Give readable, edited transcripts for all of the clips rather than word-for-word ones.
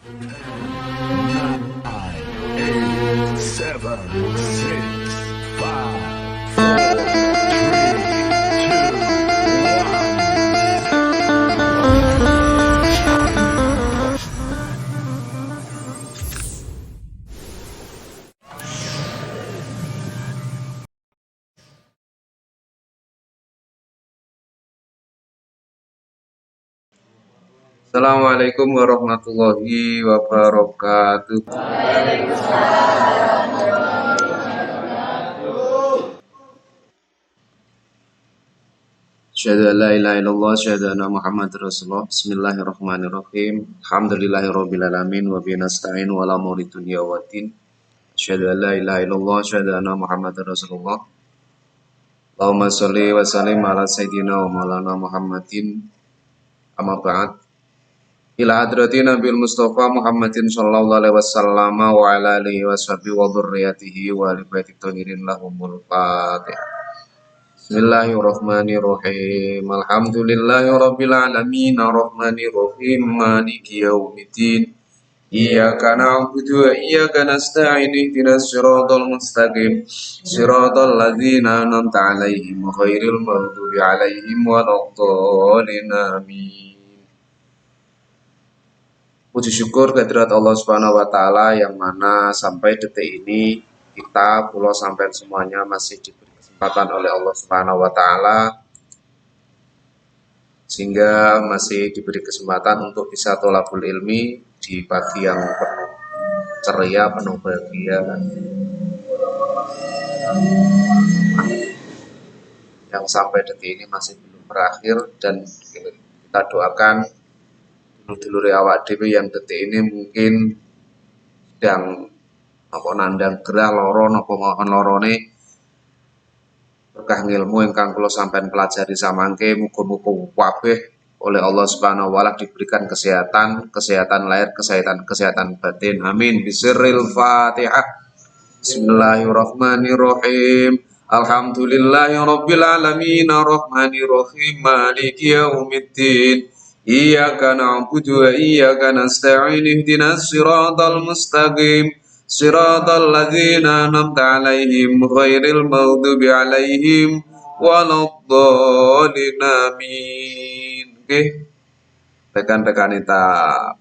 8, 7, 6, 5, 4, 3, Assalamualaikum warahmatullahi wabarakatuh. Asyhadu an la ilaha illallah, asyhadu anna Muhammadar Rasulullah. Bismillahirrahmanirrahim. Alhamdulillahirabbil alamin wa bihi nasta'in wa la umuri dunya waddin. Asyhadu an la ilaha illallah, asyhadu anna Muhammadar Rasulullah. Allahumma shalli wa sallim ala sayyidina wa maulana Muhammadin. Amma ba'd. Ila hadrati Nabil Mustafa Muhammadin sallallahu alaihi wasallam wa ala alihi washabihi wa dzurriyyatihi wa ali baiti thahirin lahumul Fatihah. Bismillahirrahmanirrahim. Alhamdulillahirabbil alamin arrahmanir rahim maliki yaumiddin. Iyyaka na'budu wa iyyaka nasta'in ihdinas siratal mustaqim. Siratal ladzina an'amta 'alaihim ghairil maghdubi 'alaihim waladdallin. Amin. Puji syukur kehadirat Allah Subhanahu wa taala yang mana sampai detik ini kita pulau sampai semuanya masih diberi kesempatan oleh Allah Subhanahu wa taala sehingga masih diberi kesempatan untuk bisa tholabul ilmi di pagi yang penuh ceria, penuh bahagia yang sampai detik ini masih belum berakhir, dan kita doakan dulur awak dhewe yang detik ini mungkin sedang nandang gerah loro napa mohon lorone berkah ilmu ingkang kula sampeyan pelajari samangke, muga-muga kabeh oleh Allah Subhanahu wa taala diberikan kesehatan lahir, kesehatan batin. Amin. Bisirril Fatihah. Bismillahirrahmanirrahim. Alhamdulillahirabbil alamin arrahmanir rahim maliki yaumiddin. Iyyaka na'budu wa iyyaka nasta'in ihdinas siratal mustaqim. Siratal ladzina an'amta 'alaihim ghairil maghdubi 'alaihim waladdallin. Amin. Oke. Rekan-rekan kita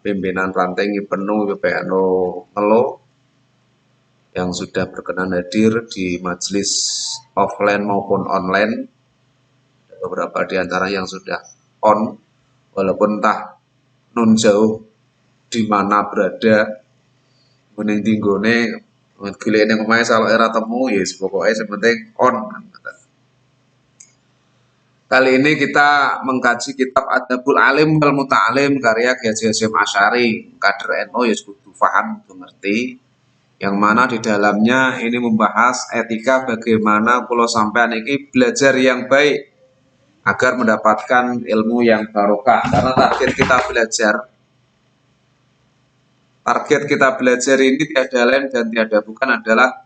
pimpinan ranting penuh PPNU Melo yang sudah berkenan hadir di majelis offline maupun online. Beberapa di antara yang sudah on, walaupun entah nun jauh di mana berada, kuning tinggone gilene omahe salo era temu ya pokoknya sepenting on. Kali ini kita mengkaji kitab Adabul Alim wal Muta'alim karya Kiai Haji Hasyim Asy'ari, kader NU ya kudu paham, kudu ngerti, yang mana di dalamnya ini membahas etika bagaimana kula sampean iki belajar yang baik agar mendapatkan ilmu yang barokah. Karena target kita belajar ini tiada lain dan tiada bukan adalah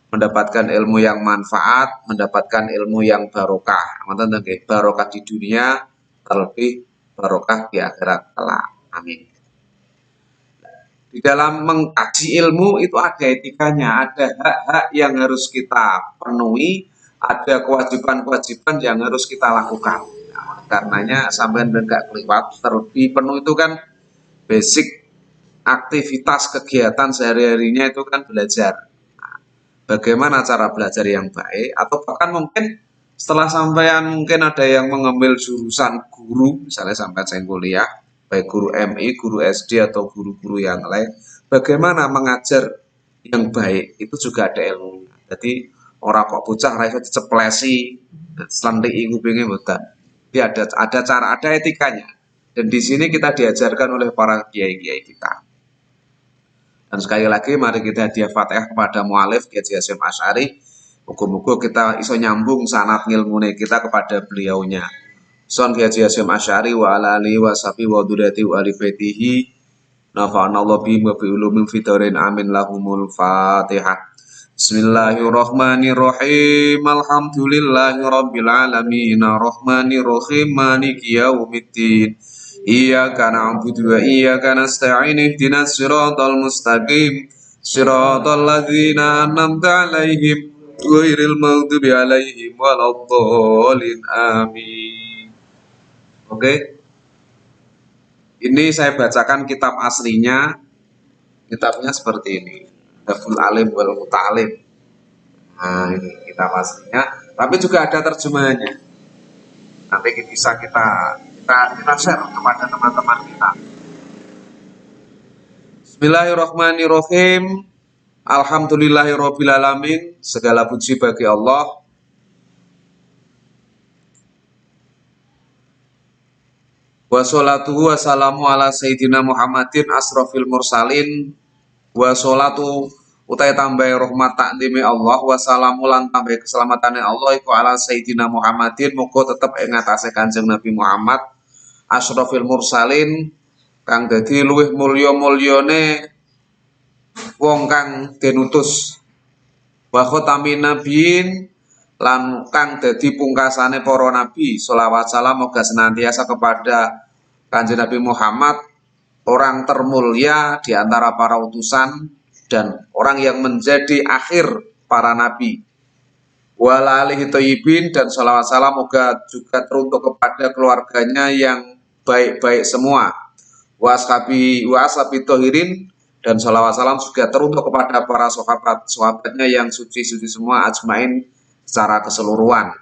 mendapatkan ilmu yang manfaat, mendapatkan ilmu yang barokah. Barokah di dunia, terlebih barokah di akhirat kelak. Amin. Di dalam mengkaji ilmu itu ada etikanya, ada hak-hak yang harus kita penuhi, ada kewajiban-kewajiban yang harus kita lakukan. Nah, karenanya sampai enggak kelewat, terlebih penuh itu kan basic aktivitas kegiatan sehari-harinya itu kan belajar. Nah, bagaimana cara belajar yang baik, atau bahkan mungkin setelah sampean mungkin ada yang mengambil jurusan guru, misalnya sampai saya kuliah, baik guru MI, guru SD atau guru-guru yang lain, bagaimana mengajar yang baik itu juga ada ilmunya. Jadi orang kok bocah ra iso diceplesi, slantik kupinge mboten. Jadi ada cara, ada etikanya. Dan di sini kita diajarkan oleh para kiai-kiai kita. Dan sekali lagi mari kita hadiah Fatihah kepada mualif Kiai Haji Hasyim Asy'ari. Muga-muga kita iso nyambung sanad ngilmune kita kepada beliaunya. Son Kiai Haji Hasyim Asy'ari wa ala alihi wa sahbihi wa dzurriyyatihi wa ali baitihi. Nafa'anallahu bihim wa bi ulumin fitaurin amin lahumul Fatihah. Bismillahirrahmanirrahim. Alhamdulillahirabbil alamin arrahmanir rahim maliki yaumiddin. Iyyaka na'budu wa iyyaka nasta'in ihdinas siratal mustaqim siratal ladzina an'amta 'alaihim ghairil maghdubi 'alaihim waladdallin amin. Oke, ini saya bacakan kitab aslinya. Kitabnya seperti ini. Daful Alim wal Muta'alim. Nah, ini kitab aslinya, tapi juga ada terjemahannya. Nanti bisa kita share kepada teman-teman kita. Bismillahirrahmanirrahim. Alhamdulillahirabbil alamin. Segala puji bagi Allah. Wassalatu wassalamu ala sayyidina Muhammadin asrofil mursalin. Wassalatu utai tambah rahmat takdimi Allah, wassalamu lan tambah keselamatan Allah iku ala sayyidina Muhammadin, muga tetep ing atase Kanjeng Nabi Muhammad asrofil mursalin, kang dadi luwih mulya-mulyane wong kang den utus, wa khatamin nabiyin lan kang dadi pungkasane para nabi. Sholawat salam moga senantiasa kepada Kanjeng Nabi Muhammad, orang termulia di antara para utusan dan orang yang menjadi akhir para nabi. Wa alihi thayyibin, dan sholawat salam moga juga teruntuk kepada keluarganya yang baik-baik semua. Wa ashabi thohirin, dan sholawat salam juga teruntuk kepada para sahabatnya yang suci-suci semua ajmain secara keseluruhan.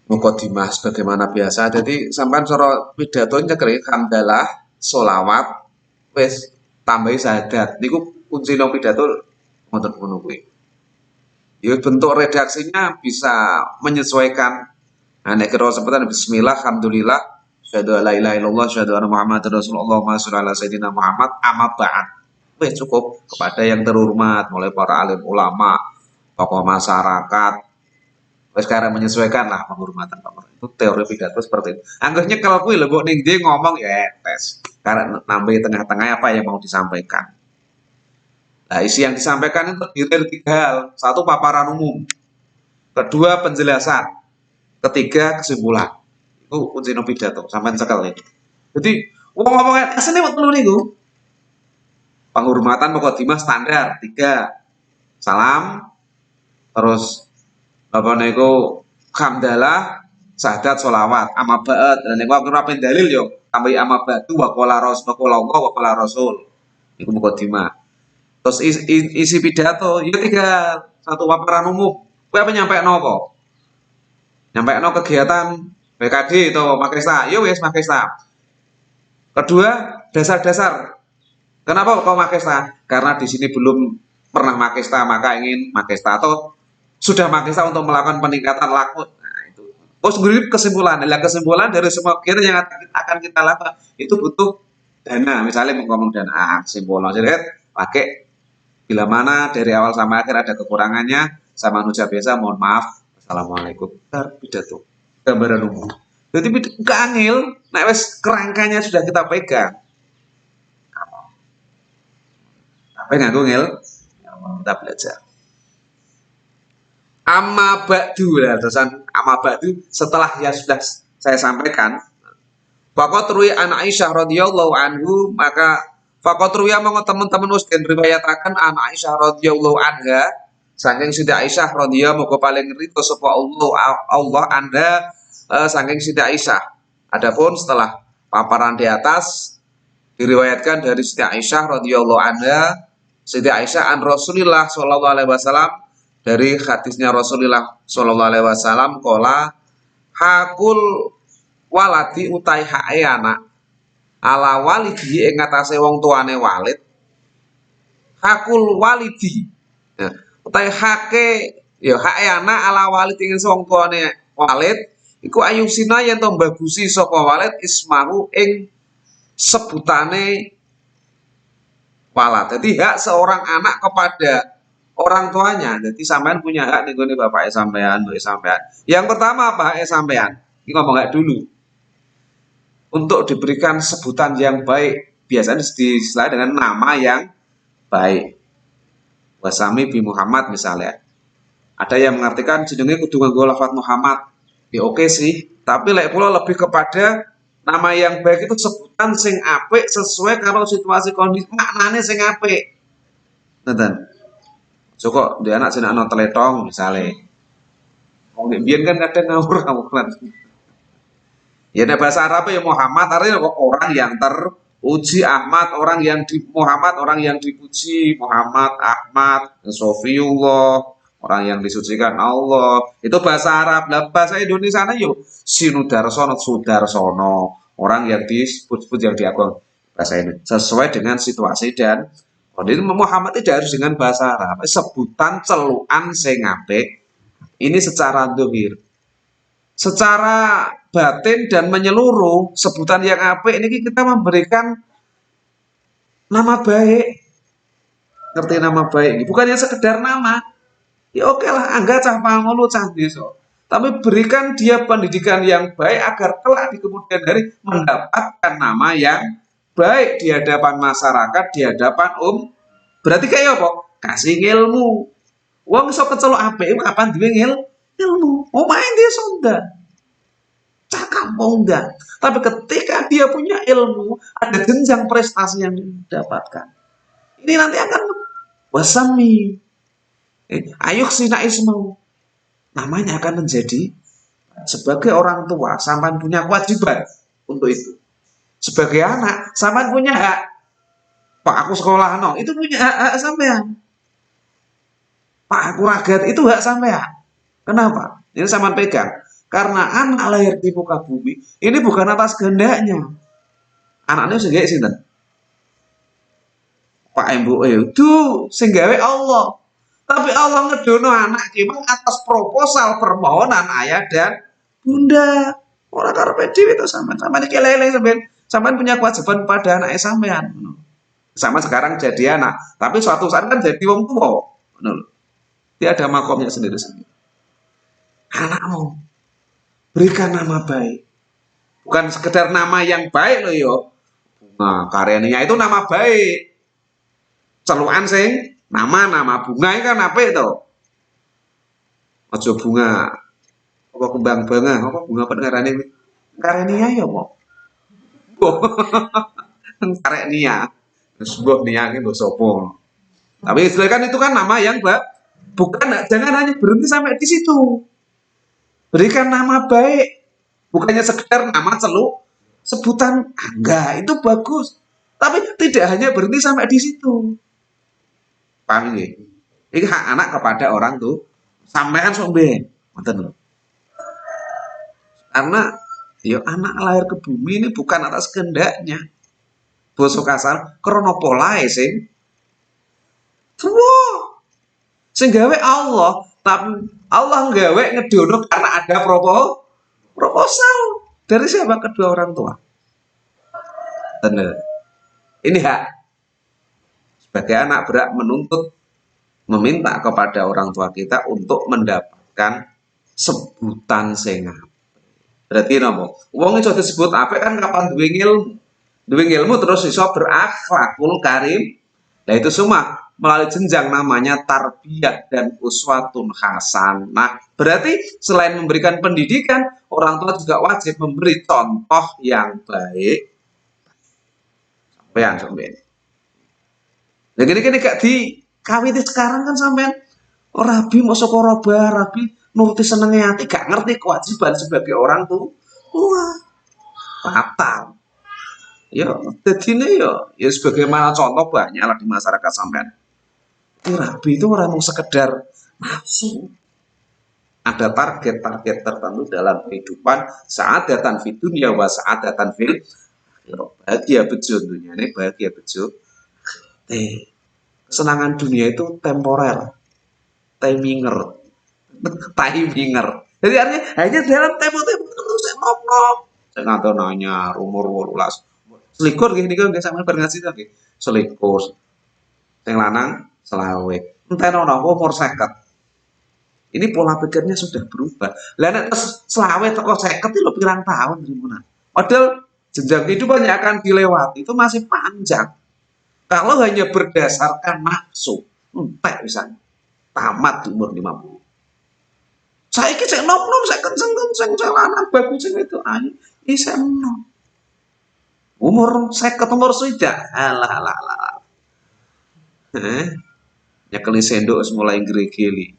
Mukadimah sebagaimana biasa, jadi sampai soro pidatonya kali hamdalah, sholawat, wes tambahi syahadat. Niku kunci nang pidato ngoten ngono kuwi. Ya bentuk redaksinya bisa menyesuaikan. Nah, nek kira sebutan bismillah, alhamdulillah, syahadu la ilaha illallah, syahadu anna Muhammadar Rasulullah, Allahumma sholli ala sayyidina Muhammad, amma ba'd. Wes cukup kepada yang terhormat, mulai para alim ulama, tokoh masyarakat. Wes sekarang menyesuaikan lah penghormatan itu teori pidato seperti itu. Anggapnya kalau kuwi lho mbok ning ndi ngomong ya tes. Karena nambahi tengah-tengah apa yang mau disampaikan. Nah, isi yang disampaikan itu terdiri dari 3 hal. 1, paparan umum. 2, penjelasan. 3, kesimpulan. Itu kunci pidato, sampean cekel iki. Jadi, wong ngomong asline wektu niku. Penghormatan mukadimah standar 3. Salam, terus apa niku hamdalah, syahadat, sholawat, amma ba'd. Dan niku aku rapi dalil yo, tambahi amma ba'du wa qala rasul wa qala rasul. Iku mukadimah. Terus isi pidato ya 3. 1, paparan umum. Kowe apa nyampaikno apa? Nyampaikno kegiatan BKD atau Makesta. Ya wis Makesta. 2, dasar-dasar. Kenapa kok Makesta? Karena di sini belum pernah Makesta, maka ingin Makesta, atau sudah Makesta untuk melakukan peningkatan laku. Nah, itu. Terus kesimpulan. Nah, kesimpulan dari semua kegiatan yang akan kita lakukan itu butuh dana. Misalnya ngomong dana, kesimpulan jadi pakai bila mana dari awal sampai akhir ada kekurangannya, sama ucap biasa mohon maaf, assalamualaikum, pidato, gambaran umum. Jadi gak angel, nah wes kerangkanya sudah kita pegang. Apa yang aku ngel? Kita belajar. Amma ba'du, terusan amma ba'du setelah yang sudah saya sampaikan. Faqat ruwi an Aisyah radhiyallahu anhu, maka faqat ruwi monggo teman-teman wis den riwayataken an Aisyah radhiyallahu anha, saking Siti Aisyah radhiyallahu monggo paling rito sapa Allah Anda saking Siti Aisyah. Adapun setelah paparan di atas diriwayatkan dari Siti Aisyah radhiyallahu anha, Siti Aisyah an Rasulillah sallallahu alaihi wasallam, dari hadisnya Rasulullah sallallahu alaihi wasallam qala hakul waladi utai hae anak ala walidi ing atase wong tuane walid, hakul walidi ya, utai hake ya hae anak ala walidi ing wong tuane walid iku ayusina yen to bagusi sapa walid ismahu ing sebutane walad. Jadi hak seorang anak kepada orang tuanya. Jadi sampean punya hak nih bapaknya sampean, mboknya sampean. Yang pertama apa haknya sampean? Ini ngomong hak dulu. Untuk diberikan sebutan yang baik, biasanya diselain dengan nama yang baik. Wasami bi Muhammad misalnya. Ada yang mengartikan jenenge kudu nganggo lafaz Muhammad. Ya oke sih, Tapi lek kula lebih kepada nama yang baik itu sebutan sing apik sesuai karo situasi kondisi maknane sing apik. Ngoten. Kok dia anak jenenge ana teletong misale. Wong biyen kan kadang ngawur-ngawuran. Ya nek bahasa Arab ya Muhammad artinya kok orang yang terpuji, Ahmad orang yang di Muhammad orang yang dipuji, Muhammad, Ahmad, Sofiullah, orang yang disucikan Allah. Itu bahasa Arab. Lah bahasa Indonesia yo Sinudarsono, Sudarsono, orang yang disebut-sebut yang diagung bahasa ini sesuai dengan situasi dan kondisi. Muhammad tidak harus dengan bahasa Arab. Sebutan celukan sing apik ini secara dohir. Secara batin dan menyeluruh sebutan yang apik ini kita memberikan nama baik. Ngerti nama baik bukannya sekedar nama. Ya oke lah, angga cah pangulu cah desa. Tapi berikan dia pendidikan yang baik agar kelak di kemudian hari mendapatkan nama yang baik di hadapan masyarakat, di hadapan Berarti kayak apa? Kasih ilmu. Wong iso kecelok apik kapan duwe ilmu. Main dia sonda. Cakap enggak. Tapi ketika dia punya ilmu, ada jenjang prestasi yang didapatkan. Ini nanti akan wasami. Ayuk sina ismau. Namanya akan menjadi sebagai orang tua, sampean punya kewajiban untuk itu. Sebagai anak, sampean punya hak. Pak aku sekolah no, itu punya hak sampean. Pak aku ragat itu hak sampean. Kenapa? Ini sampean pegang. Karena anak lahir di muka bumi ini bukan atas kehendaknya. Anaknya sing gawe sinten? Pak Embu itu sing gawe Allah. Tapi Allah ngedono anak ki atas proposal permohonan ayah dan bunda. Ora karepe dhewe to sampean. Sampean iki lele sampean punya kewajiban pada anak sampean. Sama sekarang jadi anak, tapi suatu saat kan jadi wong tua. Dia ada makomnya sendiri-sendiri. Anakmu berikan nama baik. Bukan sekedar nama yang baik loh yo. Bunga Karyania itu nama baik. Celukan sing nama bunga itu kan apa itu? Aja bunga apa kembang bunga, apa bunga apa ngarane Karyania ya apa? Karyania. Sebuah niat itu sopo. Tapi istilahnya kan itu kan nama yang bukan, jangan hanya berhenti sampai di situ. Berikan nama baik, bukannya sekedar nama sebutan enggak, itu bagus. Tapi tidak hanya berhenti sampai di situ. Paham nggih? Ini hak anak kepada orang tuh sampean somben, ngoten lho. Karena ya anak lahir ke bumi ini bukan atas kehendaknya. Basa kasar krana polahe sing sing gawe Allah, tapi Allah gawe ngedono karena ada proposal dari siapa? Kedua orang tua. Benar. Ini hak sebagai anak berhak menuntut, meminta kepada orang tua kita untuk mendapatkan sebutan sing apik. Berarti napa? Wong iso disebut apik kan kapan duwe ilmu. Duwe ilmu terus iso berakhlakul karim. Nah itu semua melalui jenjang namanya tarbiyah dan uswatun hasanah. Berarti selain memberikan pendidikan, orang tua juga wajib memberi contoh yang baik. Sampean. Nah gini gak dikawiti sekarang kan sampean rabi mosok ora rabi nuruti senenge ati gak ngerti kewajiban sebagai orang tua. Wah, fatal. Ya, jadinya ya sebagaimana contoh banyak lah di masyarakat sampean. Rabi itu orang mau sekedar nafsu. Ada target-target tertentu dalam kehidupan, sa'adatan fid dunya wa sa'adatan fil akhirah. Bahagia bejo dunia ini, bahagia bejo. Kesenangan dunia itu temporer, timinger. Jadi artinya hanya dalam tempo-tempo tertentu saya nom-nom. Saya nggak nanya rumor 18. Selikur gini kan nggak sama berngasih lagi. Selikur, yang lanang selawe. Entah nono umur 50. Ini pola pikirnya sudah berubah. Lah nek selawe teko 50 itu lo pirang tahun ribuan. Padahal jenjang kehidupannya akan dilewati itu masih panjang. Kalau hanya berdasarkan nafsu, entek bisa tamat di umur 50. Saiki cek nom-nom, cek kenceng-kenceng, cek lanang bagus cek itu ayu, isih enom. Umur 50 umur swidak. Alah alah alah. Nyekeli sendok wis mulai gregeli.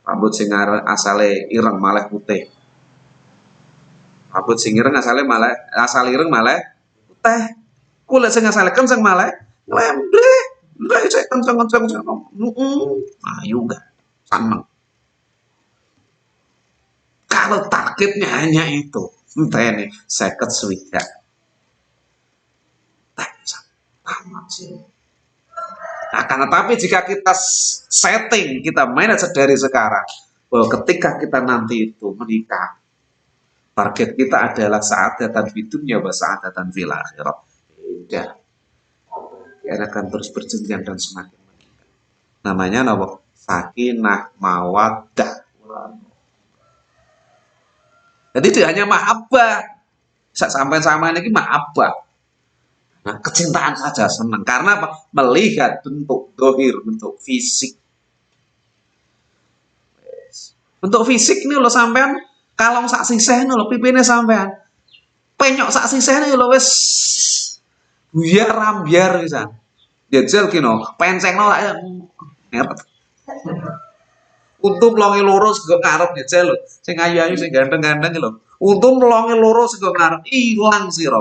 Rambut sing asale ireng malah putih. Rambut sing ireng asale ireng malah putih. Kulit sing asale kenceng malah nglembreh. Lah cek kenceng-kenceng cek nom. Ayu enggak. Seneng. Kalau targetnya hanya itu, entah ini 50 swidak. Tak bisa amat sih. Akan tetapi jika kita setting, kita manage dari sekarang, bahwa ketika kita nanti itu menikah, target kita adalah sa'adatan fid dunya wa sa'adatan fil akhirah. Beda. Dia akan terus berjenjang dan semakin meningkat. Namanya apa? Sakinah mawaddah. Jadi tidak hanya mahabbah. Sampai-sampai ini mahabbah. Nah, kecintaan saja senang. Karena apa? Melihat bentuk dohir, bentuk fisik. Bentuk fisik ini loh sampean kalong sak sisih lho pipine sampean. Penyok sak sisih ini lho wis buyar rambyar pisan. Jajal kino, pencengno lak ngeret. Untung melongi loro sego ngarep jajal lho. Sing ayu-ayu sing ganteng-ganteng lho. Untung melongi loro sego ngarep ilang sira.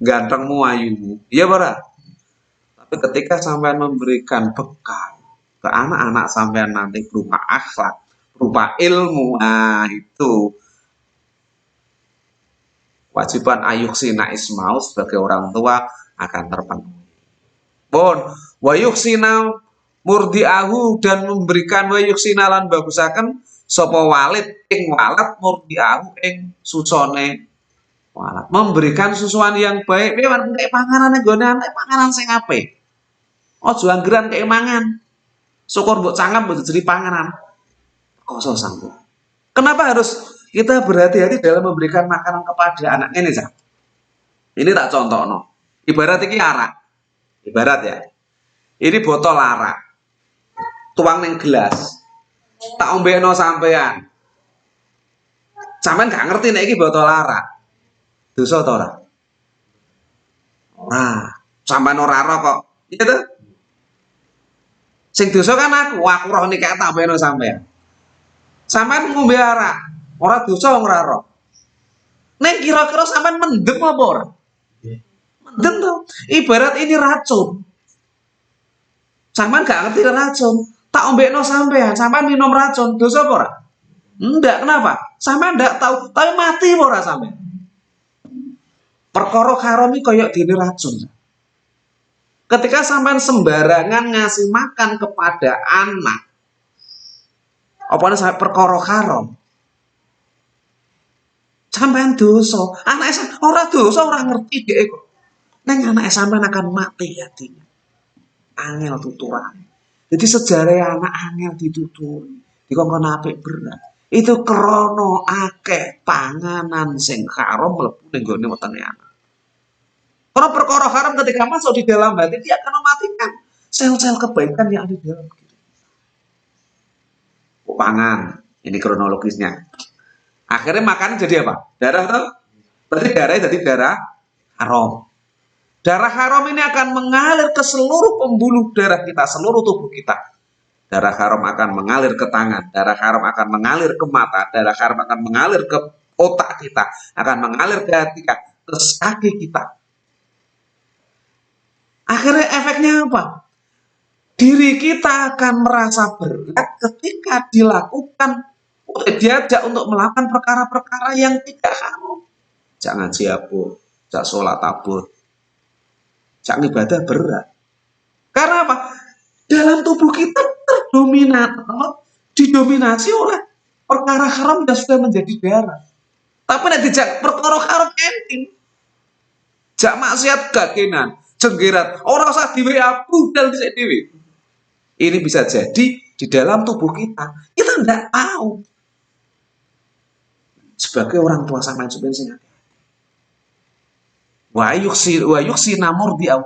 Gantengmu ayumu. Iya ora? Tapi ketika sampean memberikan bekal ke anak-anak sampean nanti berupa akhlak, berupa ilmu, nah itu kewajiban ayuksina ismau sebagai orang tua akan terpenuhi. Pun wayuksina murdiahu dan memberikan wayuksina lan bagusaken sapa walid ing walad murdiahu ing susone walad. Memberikan susuan yang baik, piye nek panganan nggone anak panganan sing apik. Aja anggeran kek mangan. Syukur mbok cangkem mbok jadi panganan. Koso sanggup. Kenapa harus kita berhati-hati dalam memberikan makanan kepada anak ini, Cak? Ini tak contohno. Ibarat iki arak. Ibarat ya. Ini botol arak. Tuang ning gelas. Tak ombekno sampean. Sampean gak ngerti nek iki botol arak. Dosa ta ora? Ora. Sampean ora ro kok. Iya to? Sing dosa kan aku roh nek tak ombekno sampean. Sampean ngombe arak. Ora dosa wong ora ro. Nek kira-kira sampean mendem apa ora? Mendem to. Ibarat ini racun. Sampean gak ngerti racun, tak ombekno sampean minum racun, dosa apa ora? Enggak, kenapa? Sampean ndak tahu, tapi mati apa ora sampean? Perkara haram iki koyo dene racun. Ketika sampean sembarangan ngasih makan kepada anak, apa sampe perkara haram? Sampean dosa. Anak ora dosa, ora ngerti dhek kok. Neng anak sampean akan mati hatinya. Angel tuturan. Jadi sejarah anak angel dituturi. Dikongkon apik berat. Itu krono akeh panganan sing haram mlebu ning gone wetenge anak. Karena perkara haram ketika masuk di dalam hati dia akan mematikan sel-sel kebaikan yang ada di dalam diri. Pangan, ini kronologisnya. Akhirnya makan jadi apa? Darah tuh. Berarti darahnya jadi darah haram. Darah haram ini akan mengalir ke seluruh pembuluh darah kita, seluruh tubuh kita. Darah haram akan mengalir ke tangan, darah haram akan mengalir ke mata, darah haram akan mengalir ke otak kita, akan mengalir ke hati kita, ke kaki kita. Akhirnya efeknya apa? Diri kita akan merasa berat ketika dilakukan, diajak untuk melakukan perkara-perkara yang tidak haram. Jangan siapu, jangan sholat tabur. Jangan ibadah berat. Karena apa? Dalam tubuh kita didominasi oleh perkara haram yang sudah menjadi darah. Tapi nek dijak perkara haram enting. Jak maksiat gagenan, jenggerat, ora usah diwe budal dhisik dhewe. Ini bisa jadi di dalam tubuh kita. Kita enggak tahu. Sebagai orang tua sampean sing wa yuksi namur diau.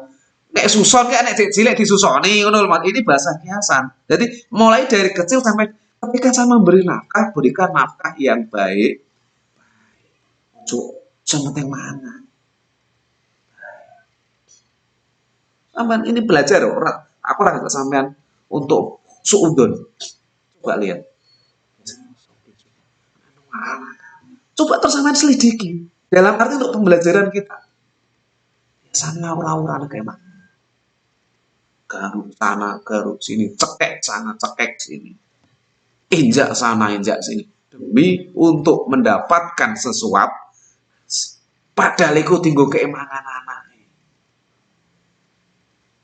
Nek suson kayak nek cilik disusoni ngono lho. Ini bahasa kiasan. Jadi mulai dari kecil sampai Ketika saya memberi nafkah, berikan nafkah yang baik. Sementing mana? Sampean ini belajar, aku rasa sampean untuk suudon. Coba lihat. Coba terus sampean selidiki. Dalam arti untuk pembelajaran kita. Sana aura-aura kayak mana? Garuk sana, garuk sini, cekek sana, cekek sini. Injak sana, injak sini. Demi untuk mendapatkan sesuatu. Padahal itu tinggal keimangan anak.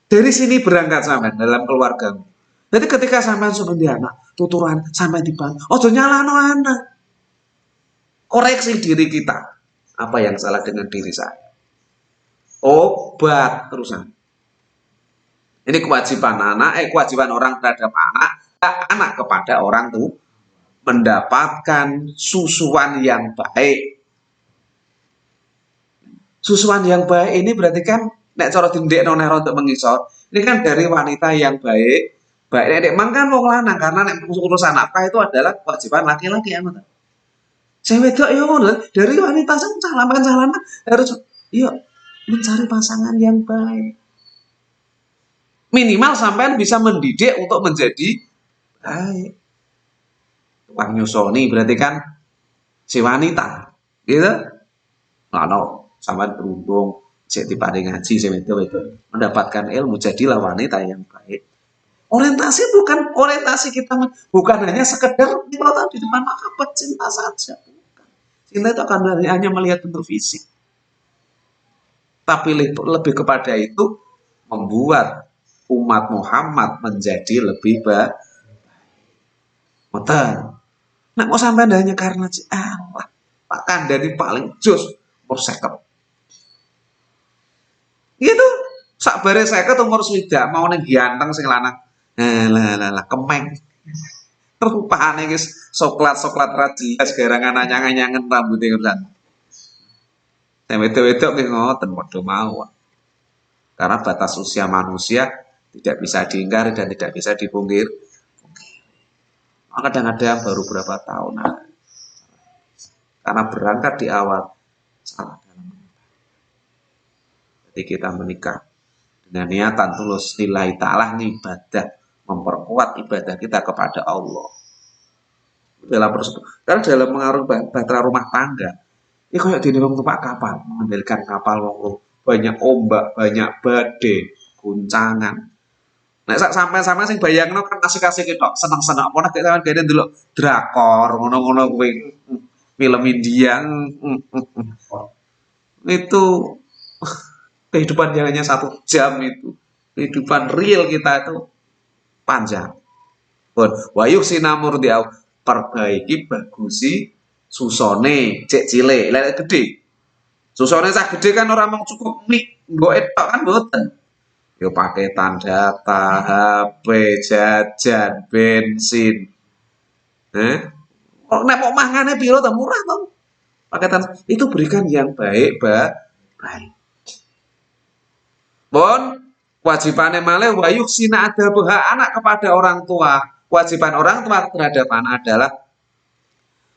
Dari sini berangkat sampean dalam keluargamu. Jadi ketika sampean sudah di anak, tuturan sampai di bang, ojo nyalano anak. Koreksi diri kita. Apa yang salah dengan diri saya? Obat terusan. Ini kewajiban anak, kewajiban orang terhadap anak kepada orang tuh mendapatkan susuan yang baik. Susuan yang baik ini berarti kan nek cara dindekno untuk mengisor, ini kan dari wanita yang baik. Baik nek mang kan wong lanang karena nek urusan nafkah itu adalah kewajiban laki-laki ya ngono. Cewek wedok ya ngono, dari wanita sing salaman harus mencari pasangan yang baik. Minimal sampean bisa mendidik untuk menjadi baik. Tukang nyusoni berarti kan si wanita, gitu. Ono sampean beruntung cek dipare ngaji sing wedok mendapatkan ilmu, jadilah wanita yang baik. Orientasi bukan orientasi kita, bukan hanya sekedar di depan mahabbah cinta saja, bukan. Cinta itu akan hanya melihat bentuk fisik, tapi lebih kepada itu membuat umat Muhammad menjadi lebih baik. Betul. Nek mau sampai hanya karena Allah, Pak Kandani paling jos perseket. Gitu. Sakbare 50 umur swidak mau ning ganteng sing lanang. Lah kemeng. Rupane guys, soklat-soklat ra jelas garangan anyang-anyangen rambute kan. Sing wedok-wedok nggih ngoten padha mawon. Karena batas usia manusia tidak bisa diingkari dan tidak bisa dipungkir. Kadang-kadang baru berapa tahun. Karena berangkat di awal salah dalam jadi kita menikah dengan niatan tulus lillahi ta'ala ibadah, memperkuat ibadah kita kepada Allah. Karena dalam mengaruh bahtera rumah tangga, ini kayak di dalam tempat kapal, mengendalikan kapal banyak ombak, banyak badai, guncangan. Nek sampai sing bayangno kan kasih-kasih ketok, seneng-seneng apa nek sampean gede ndelok drakor, ngono-ngono kuwi film India. Itu kehidupan yang hanya 1 jam itu. Kehidupan real kita itu panjang. Wayuh sinamur dia perbaiki bagusi susone cek cilik, lek gede. Susone sak gede kan orang mau cukup mik, nggo etok kan mboten. Yo paketan data, HP, jajan, bensin. Nek mau mangane piro ta murah to. Paketan itu berikan yang baik, baik. Bon, kewajibannya malih wa yuhsina adabaha anak kepada orang tua. Kewajiban orang tua terhadap anak adalah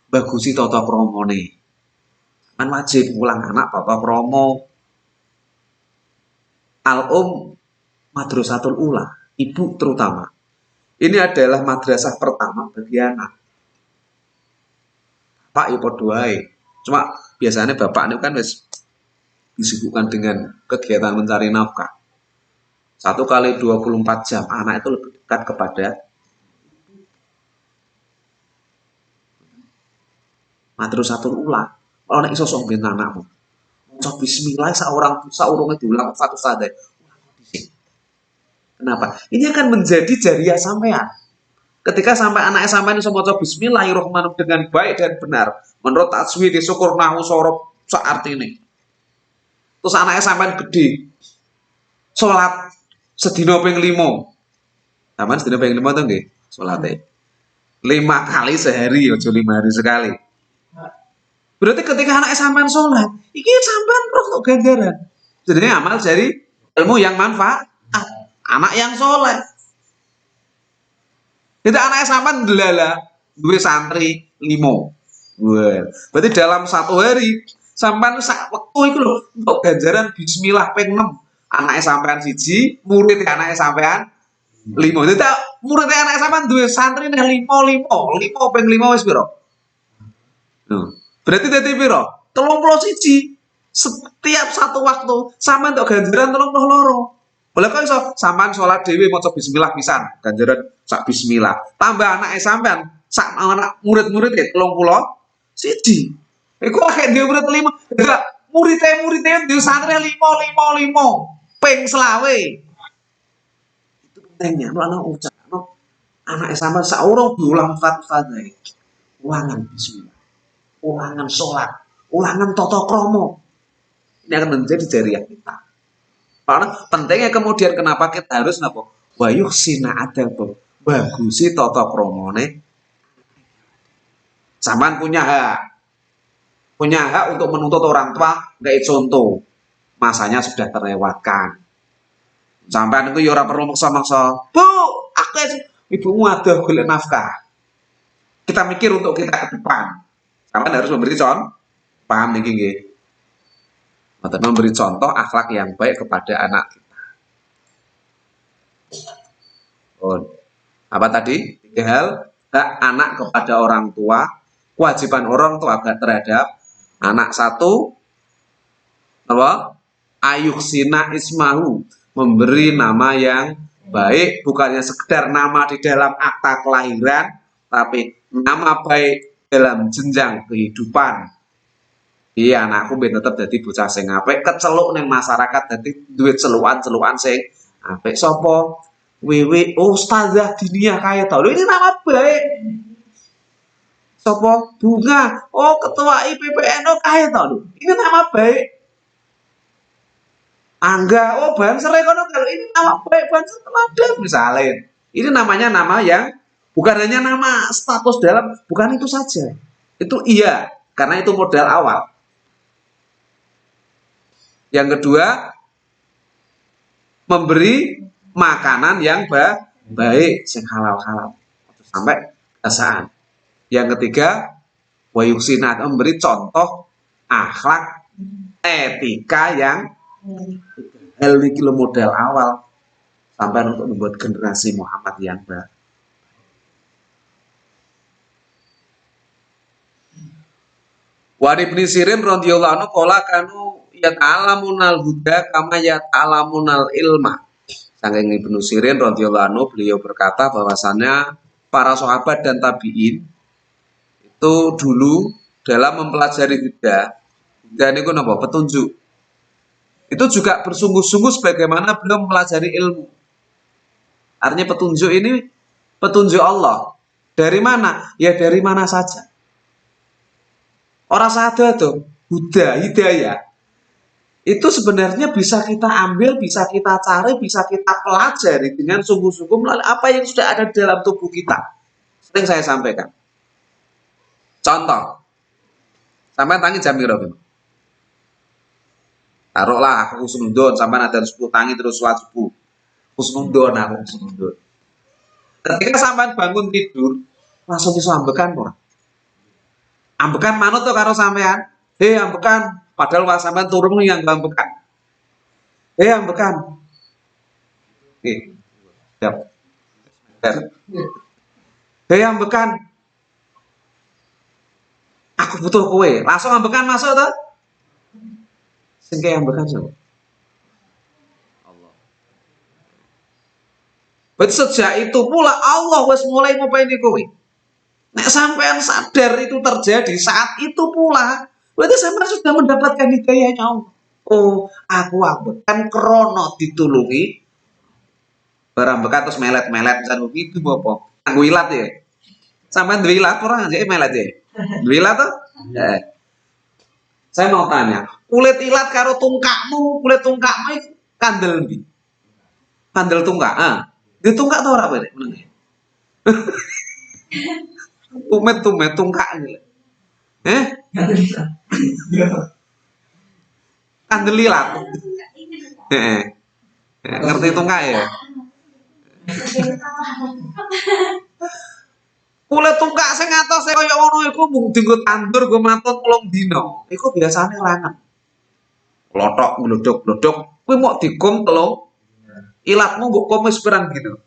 bagusi tata kramane. Kan wajib ulang anak tata krama. Al-Um Madrasatul Ula, ibu terutama. Ini adalah madrasah pertama bagi anak. Pak ya padha wae. Cuma biasanya bapak ini kan wis disibukkan dengan kegiatan mencari nafkah. 1 kali 24 jam anak itu lebih dekat kepada Madrasatul Ula. Kalau nek iso sok ben anakmu. Maca bismillah saurunge diulang satu saja. Kenapa? Ini akan menjadi jariah sampean. Ketika sampai anaknya sampean iso maca bismillahirrahmanirrahim dengan baik dan benar, menurut tajwid syukur nahwu sorob saartine. Terus anaknya sampean gede. Salat sedina ping 5. Sampean sedina ping 5 to nggih? Salate. 5 kali sehari, aja 5 hari sekali. Berarti ketika anaknya sampean sholat, iki sampean roh untuk ganjaran. Jadi amal dari ilmu yang manfaat. Anak yang soleh. Itu anaknya sampean delala, duwe santri 5. Wah, berarti dalam 1 hari sampean sak wektu iku lho untuk ganjaran bismillah ping 6. Anake sampean 1, murid anake sampean 5. Dadi murid anake sampean duwe santri neh 5 ping 5 wis piro? Berarti dadi piro? 31. Setiap satu waktu sampean untuk ganjaran 32. Boleh kok iso sampean salat dhewe maca bismillah pisan, ganjaran sak bismillah. Tambah anake sampean sak anak murid-murid 31. Iku akeh dhewe murid 5. Enggak, murid-murid dhewe santri 5 ping selawe. Itu pentingnya ana ucapno anake sampean saurung diulang Fatihah. Ulangan bismillah. Ulangan salat, ulangan tata krama. Ini akan menjadi jariah kita. Karena pentingnya kemudian kenapa kita harus napa? Wa yuhsina adab. Bagusi tata kramane. Sampean punya hak. Punya hak untuk menuntut orang tua, kayak contoh. Masanya sudah terlewatkan. Sampean itu ya ora perlu maksa-maksa. Bu, aku ibumu ada golek nafkah. Kita mikir untuk kita ke depan. Sampean harus memberi contoh. Paham niki nggih? Memberi contoh akhlak yang baik kepada anak kita. Apa tadi? 3 hal. Hak anak kepada orang tua. Kewajiban orang tua terhadap anak. 1. Apa? Ayuhsina ismahu. Memberi nama yang baik. Bukannya sekedar nama di dalam akta kelahiran. Tapi nama baik dalam jenjang kehidupan. Iya, anakku ben tetep dadi bocah sing apik, keceluk ning masyarakat dadi duwe celukan-celukan sing apik. Sapa? Wiwi Ustazah Diniyah kaya to. Lho ini nama baik. Sapa? Bunga. Oh, ketua IPPNU kaya to lho. Ini nama baik. Angga. Oh, Bansere kono kalau ini nama baik Bansere teladan misalnya. Ini namanya nama yang bukan hanya nama status dalam, bukan itu saja. Itu iya, karena itu modal awal. Yang kedua, memberi makanan yang baik, yang halal-halal. Sampai kesaan. Yang ketiga, wayuksina, memberi contoh akhlak, etika yang hal ini modal awal. Sampai untuk membuat generasi Muhammad yang baik. Wa Ibnu Sirin radhiyallahu anhu qala kanu yata'alamunal huda kama yata'alamunal ilma. Saking Ibnu Sirin radhiyallahu anhu beliau berkata bahwasannya para sahabat dan tabi'in itu dulu dalam mempelajari huda itu napa? Petunjuk. Itu juga bersungguh-sungguh sebagaimana beliau mempelajari ilmu. Artinya petunjuk ini petunjuk Allah. Dari mana? Ya dari mana saja. Orang sadar tuh, hidayah. Itu sebenarnya bisa kita ambil, bisa kita cari, bisa kita pelajari dengan sungguh-sungguh melalui apa yang sudah ada di dalam tubuh kita. Sering saya sampaikan. Contoh, sampai tangi jam piro? Taruhlah aku husnudon, sampai ada 10 tangi terus sholat subuh. Husnudon, aku husnudon. Ketika sampai bangun tidur, langsung bisa ambekan ora? Ambekan manut tuh karo sampean. Ambekan, padahal pas sampean turun yang ambekan. Ambekan. Siap. Ambekan. Aku butuh kue. Langsung ambekan masuk tuh. Sing ambekan sapa? Allah. Berarti sejak itu pula Allah wis mulai ngopeni kowe. Nek sampean sadar itu terjadi saat itu pula, berarti sampean sudah mendapatkan hidayahnya Allah. Oh, aku ambekan krono ditulungi. Barang bekan terus melet-melet misalnya gitu apa? Nganggo ilat ya. Sampean duwe ilat ora njek melet ya. Duwe ilat tuh? Saya mau tanya, kulit ilat karo tungkakmu itu kandel ndi? Kandel tungkak. Di tungkak tau ora kowe? Tumet tungkak ini. Kandelilat. Ngerti tungkak ya? Kulit tukak sing atose kaya ngono iku mung dienggo tandur go mantun 3 dina. Iku biasane rangen. Lothok glodok-glodok kuwi mok digom 3 ilatmu mbok komis pirang dina.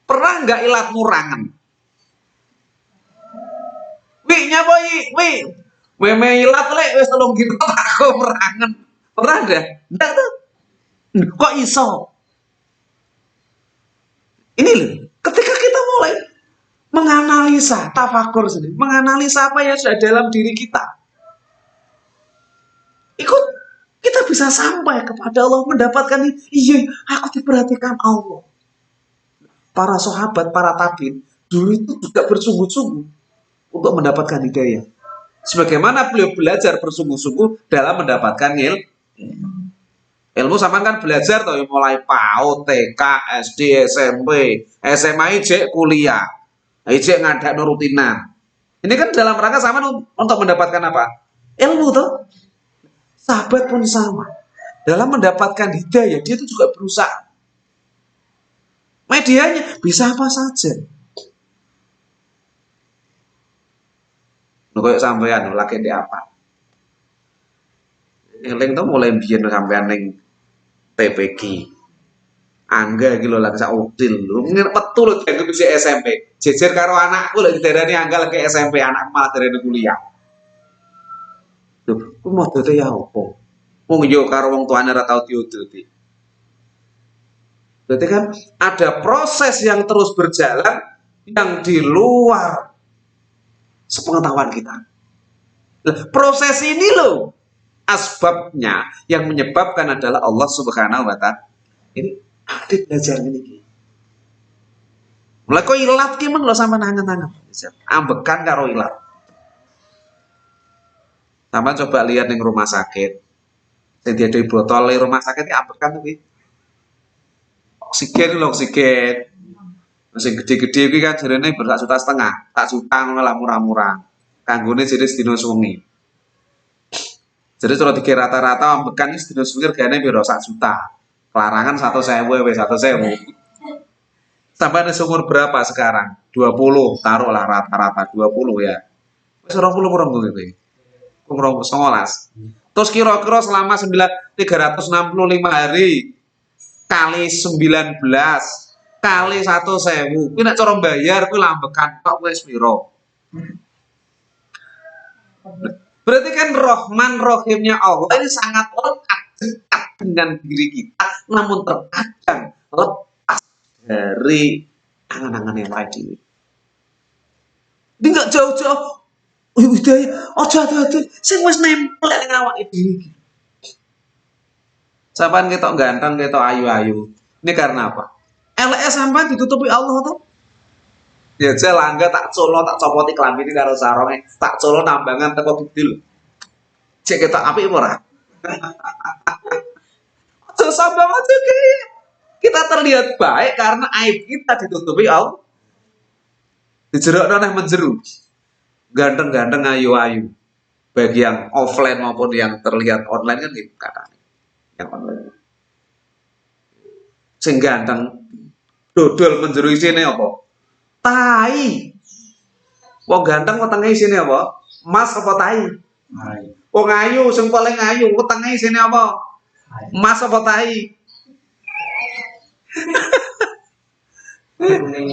Pernah enggak ilatmu rangen? Wi nyapa wi? Meme ilat lek wis 3 dina aku rangen. Pernah ada? Enggak tuh. Kok iso? Ini loh, ketika kita mulai menganalisa tafakur sendiri, menganalisa apa yang sudah dalam diri kita, ikut kita bisa sampai kepada Allah mendapatkan iya aku diperhatikan Allah. Para sahabat, para tabiin dulu itu juga bersungguh-sungguh untuk mendapatkan hidayah. Sebagaimana beliau belajar bersungguh-sungguh dalam mendapatkan ilmu. Ilmu sampean kan belajar toh mulai PAUD, TK, SD, SMP, SMA, ijek kuliah. Ijek ngadak rutinan. Ini kan dalam rangka sampean untuk mendapatkan apa? Ilmu toh. Sahabat pun sama. Dalam mendapatkan hidayah, dia itu juga berusaha. Medianya bisa apa saja. Lho koyo sampean lagi di apa? Eling tuh mulai biyen sampean ning TPG. Angga iki lho lagi sak udil lho. Metu lho dianggep isih SMP. Jejer karo anakku lho didarani Angga lagi SMP, anak malah darani kuliah. Lho, ku modele ya opo? Wong yo karo wong tuane ora tau diuduti. Berarti kan ada proses yang terus berjalan yang di luar sepengetahuan kita. Nah, proses ini loh asbabnya yang menyebabkan adalah Allah Subhanahu wa Ta'ala. Ini aktif belajar ini. Mulai kok ilat ki meng lho sampean angen-angen. Ambekan karo ilat. Sampeyan coba lihat ning rumah sakit. Sing diadoi botol rumah sakit iki ambekan tuh ki. Oksigen lho oksigen. Sing gede-gede iki kan jarene ber 1,5 juta, 1 juta ngono lah murah-murah. Kanggone jenis dino suwengi. Jadi kalau dikira rata-rata ambekan ini sedino suwengi regane piro 1 juta. Larangan 100.000 wis 100.000. Sampai ada umur berapa sekarang? 20, taruhlah rata-rata 20 ya. Wis 20 kurang kuwi. Kurang 19. Terus kira-kira selama 365 hari kali 19 kali 100.000. Kuwi nek cara bayar kuwi lambekan tok wis piro? Berarti kan Rahman Rahimnya Allah ini sangat lekat dekat dengan diri kita, namun terkadang lepas dari angan-angan yang lain. Dia nggak jauh-jauh. Hidayah, ojo hati-hati, sing wis nempel ning awake dhewe. Sampeyan ketok ganteng, ketok ayu-ayu. Ini karena apa? LS sampean ditutupi Allah tuh. Ya jelangga tak colo tak copoti klambine karo saronge, tak colo nambangan teko bedil. Cek ketok apik ora? Aja sambang aja ki. Kita terlihat baik karena aib kita ditutupi Allah. Dijerokno nang menjeru. Ganteng-ganteng ayu-ayu. Bagi yang offline maupun yang terlihat online kan gitu katanya. Yang online. Sing ganteng dodol menjeru isine apa? Tai. Wong ganteng wetenge isine apa? Emas apa tai? Tai. Wong ayu sing paling ayu wetenge isine apa? Emas apa tai?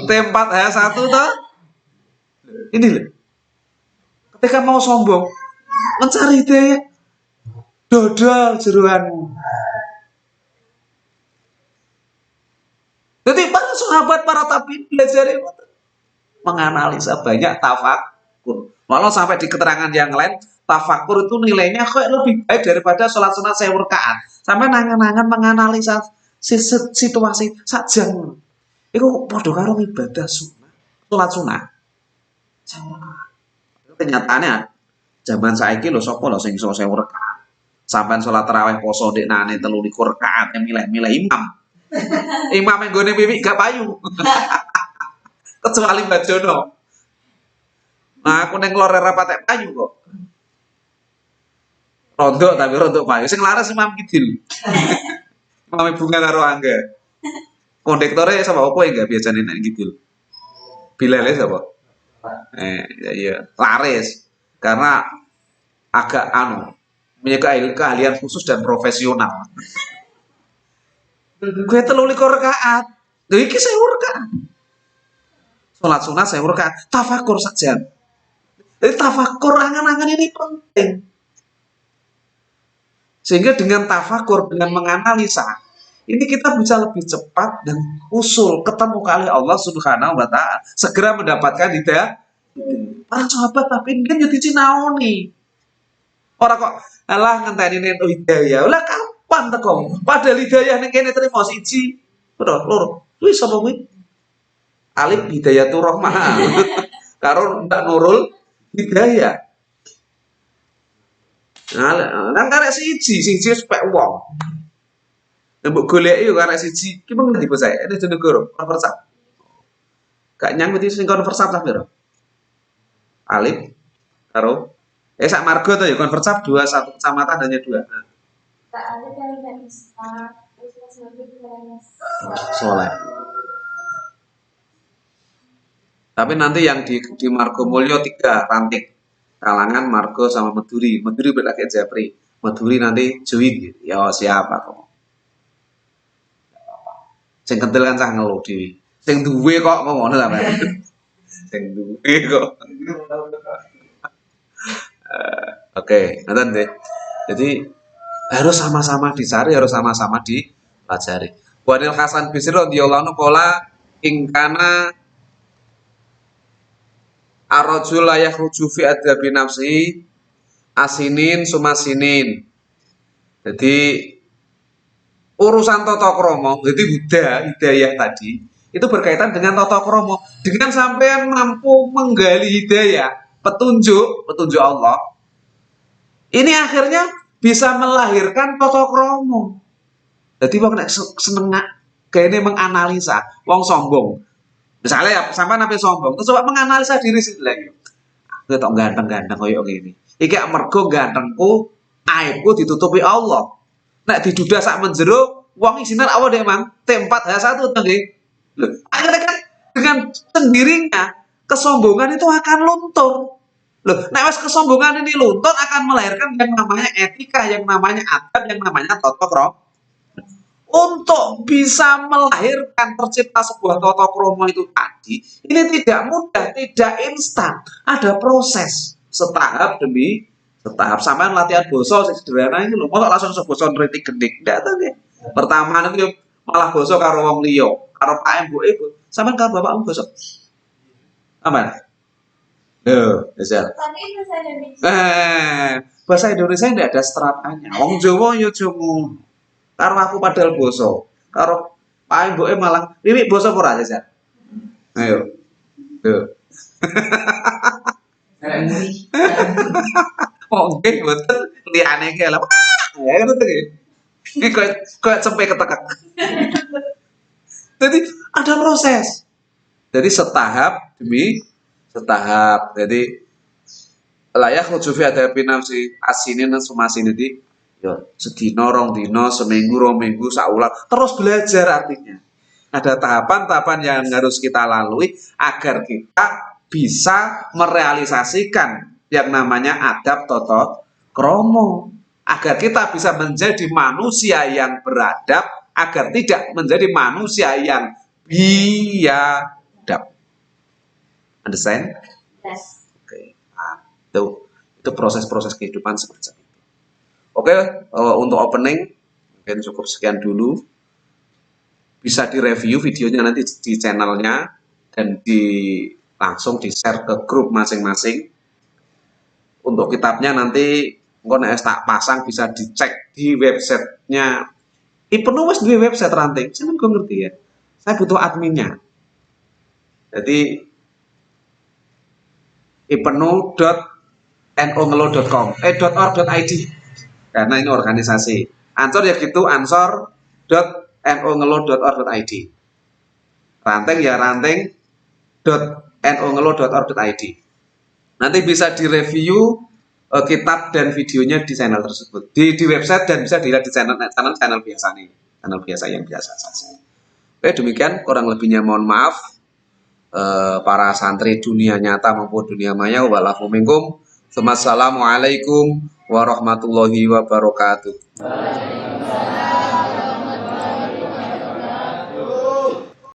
Tempat H1 toh? Ini loh. Ketika mau sombong, mencari hidayah, dodol jeroanmu. Jadi para sahabat, para tabiin belajar menganalisa banyak tafakur. Walau sampai di keterangan yang lain, tafakur itu nilainya kok lebih baik daripada sholat sunat 1000 rakaat. Sampai nangan-nangan menganalisa situasi saja. Itu padha karo ibadah sunat, sholat sunat. Kenyataannya zaman saiki lho sapa lho sing iso 1000 rakaat. Sampai sholat tarawih poso deknane 23 rakaat milih-milih imam. Imam yang gue pipi gak payu. Kecuali Bajono. Nah, aku neng lore rapat payu kok. Rontok tapi rontok payu. Sing laras Imam Kidil. Imam Bunga karo Angga. Kondektore sama opo enggak biasane nek Kidil. Bilal sapa? Iya, laris. Karena agak punya keahlian khusus dan profesional. Gue 23 rakaat. Lha iki 1000 rakaat. Salat sunat 1000 rakaat. Tafakur saja. Jadi tafakur angan-angan ini penting. Sehingga dengan tafakur, dengan menganalisa, ini kita bisa lebih cepat dan usul ketemu kali Allah Subhanahu wa taala, segera mendapatkan hidayah. Para sahabat tapi kan jadi cinaoni. Orang kok alah ngenteni entuk hidayah. Lah kapan teko? Padahal hidayah ning kene terima siji. Loro. Wis sapa kuwi? Alif Hidayatur Rahmah. Karo ndak Nurul Hidayah. Nah, karek siji wis pek wong. Mbok goleki yo karek siji. Ki mung ndi bos saya? Ini jeneng guru, konversat. Gak nyang mesti sing konversat lah piro? Alif karo sak marga to ya konversat 2 satu kecamatan hanya 2. Nah. Kak Alif yang nggak bisa, terus Mas Yogi juga Soleh. Tapi nanti yang di Margo Mulyo 3 ranting. Kalangan, Margo sama Meduri. Meduri berlaki Japri. Meduri nanti Juwin. Ya siapa kamu? Sing kentil kan cah ngeluh dhewe. Sing duwe kok ngono sampean. Sing duwe kok. Oke, ngoten deh. Jadi harus sama-sama dicari, harus sama-sama dipelajari. Wadil Hasan Bisri radhiyallahu anhu qala ingkana ar-rajul la yakhruju fi adabi nafsihi asinin sumasinin. Jadi urusan tata krama, jadi hidayah tadi itu berkaitan dengan tata krama. Dengan sampean mampu menggali hidayah, petunjuk Allah. Ini akhirnya bisa melahirkan tata krama. Jadi wong nek seneng kayaknya menganalisa, wong sombong. Misalnya ya sampean nape sombong, terus coba menganalisa diri sendiri lagi. Aku tok ganteng-ganteng koyo ngene. Iki mergo gantengku, aibku ditutupi Allah. Nek didudah sak menjero, wong isinan awak dek mang, T4H1 to nggih. Loh, akhirnya kan dengan sendirinya kesombongan itu akan luntur. Loh, nek wis kesombongan ini luntur akan melahirkan yang namanya etika, yang namanya adab, yang namanya tata krama. Untuk bisa melahirkan tercipta sebuah tata krama itu tadi, ini tidak mudah, tidak instan. Ada proses setahap demi setahap. Sampai latihan basa sederhana ini lho, mosok langsung basa nritik gendhik. Ndak ta nggih. Pertama niku malah basa karo wong liya, karo Pak Mbuke, sampean karo bapakmu basa. Aman. Yo, bisa. Tapi bahasa Indonesia. Bahasa Indonesia tidak ada stratanya. Wong Jawa ya Jawa. Karo aku padahal basa. Karo Pak Mbuke malah wiwik basa ora aja. Ayo. Tuh. Oke, betul. Liyane ki lha. Ya ngono to nggih. Iki koyo cempe ketekek. Jadi ada proses. Jadi setahap demi setahap. Jadi layak rujufi ada pinamsi asinin dan sumasin itu ya sedino rong dino seminggu rong minggu saulan terus belajar artinya. Ada tahapan-tahapan yang harus kita lalui agar kita bisa merealisasikan yang namanya adab tata krama, agar kita bisa menjadi manusia yang beradab, agar tidak menjadi manusia yang biadab. Understand? Yes. Oke. Itu proses-proses kehidupan seperti itu. Oke, untuk opening mungkin cukup sekian dulu. Bisa direview videonya nanti di channelnya dan langsung di-share ke grup masing-masing. Untuk kitabnya nanti nek tak pasang bisa dicek di websitenya. Ibnu wis duwe website ranting, sampeyan kok ngerti ya. Saya butuh adminnya. Jadi ibnu.nongelo.com .org.id karena ini organisasi. Ansor ya gitu, ansor.nongelo.org.id. Ranting ya ranting.nongelo.org.id. Nanti bisa direview kitab dan videonya di channel tersebut. Di website dan bisa dilihat di channel biasa nih. Channel biasa yang biasa saja. Oke, demikian kurang lebihnya mohon maaf. para santri dunia nyata maupun dunia maya. Wallahu minkum. Assalamualaikum warahmatullahi wabarakatuh.